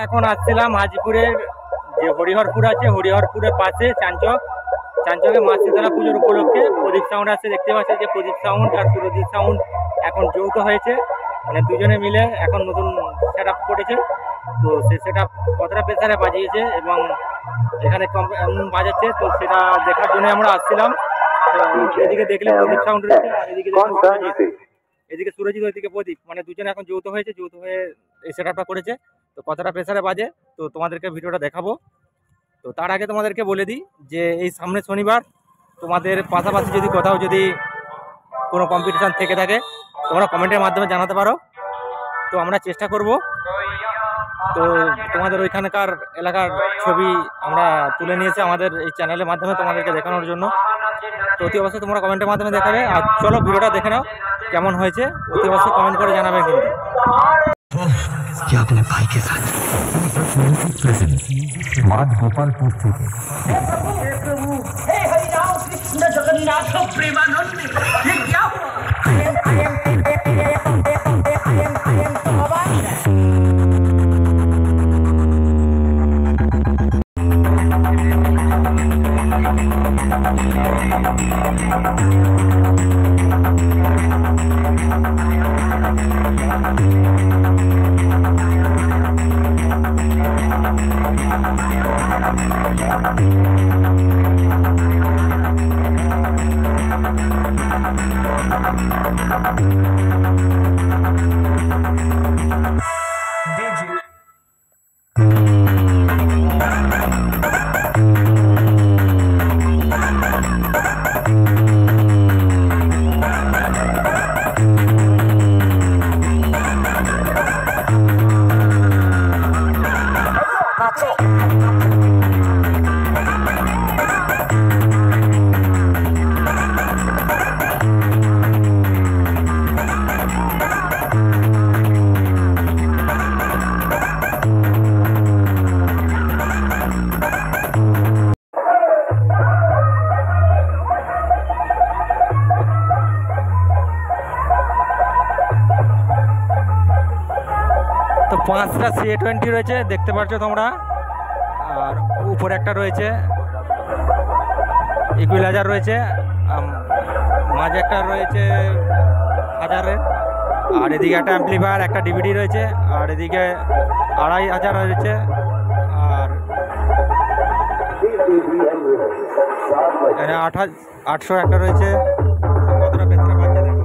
এখন আসছিলাম হাজিপুরের যে হরিহরপুর আছে, হরিহরপুরের পাশে চাঞ্চকে মা শীতলা পুজোর উপলক্ষে প্রদীপ সাউন্ড আসছে। দেখতে পাচ্ছি যে প্রদীপ সাউন্ড আর সুরজিৎ সাউন্ড এখন যৌথ হয়েছে, মানে দুজনে মিলে এখন নতুন সেট আপ করেছে। তো সে সেট আপ কতটা প্রেসারে বাজিয়েছে এবং এখানে এমন বাজাচ্ছে, তো সেটা দেখার জন্য আমরা আসছিলাম। তো এদিকে দেখলে প্রদীপ সাউন্ড রয়েছে আর এদিকে সুরজিৎ, ওইদিকে প্রদীপ, মানে দুজনে এখন যৌথ হয়ে এই সেট আপটা করেছে। তো কতটা প্রেসারে বাজে তো তোমাদেরকে ভিডিওটা দেখাবো। তো তার আগে তোমাদেরকে বলে দিই যে এই সামনে শনিবার তোমাদের পাশাপাশি যদি কোথাও যদি কোনো কম্পিটিশান থেকে থাকে তোমরা কমেন্টের মাধ্যমে জানাতে পারো, তো আমরা চেষ্টা করব। তো তোমাদের ওইখানকার এলাকার ছবি আমরা তুলে নিয়েছি আমাদের এই চ্যানেলের মাধ্যমে তোমাদেরকে দেখানোর জন্য। তো অতি অবশ্যই তোমরা কমেন্টের মাধ্যমে দেখাবে। আর চলো ভিডিওটা দেখে নাও কেমন হয়েছে, অতি অবশ্যই কমেন্ট করে জানাবে। কিন্তু अपने भाई के साथ माँ गोपालपुर থেকে हरिनाम कृष्ण जगन्नाथ प्रेमानंद ये क्या हुआ? তো 5টা CA20 রয়েছে দেখতে পাচ্ছ তোমরা, আর উপরে একটা রয়েছে ইকুইলাইজার রয়েছে, মাঝে একটা রয়েছে হাজারের, আর এদিকে একটা অ্যাম্পলিফায়ার, একটা ডিভিডি রয়েছে, আর এদিকে 2500 রয়েছে, আর এখানে 800 একটা রয়েছে। কতটা পেছনে বাচ্চা দেখো।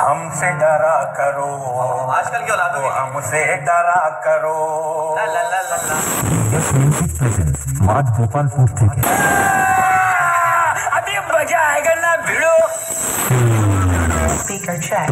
हमसे डरा करो, आजकल क्या औलाद हो, हमसे डरा करो। माँ गोपालपुर থেকে अभी मजा आएगा ना भिड़ो। Speaker check.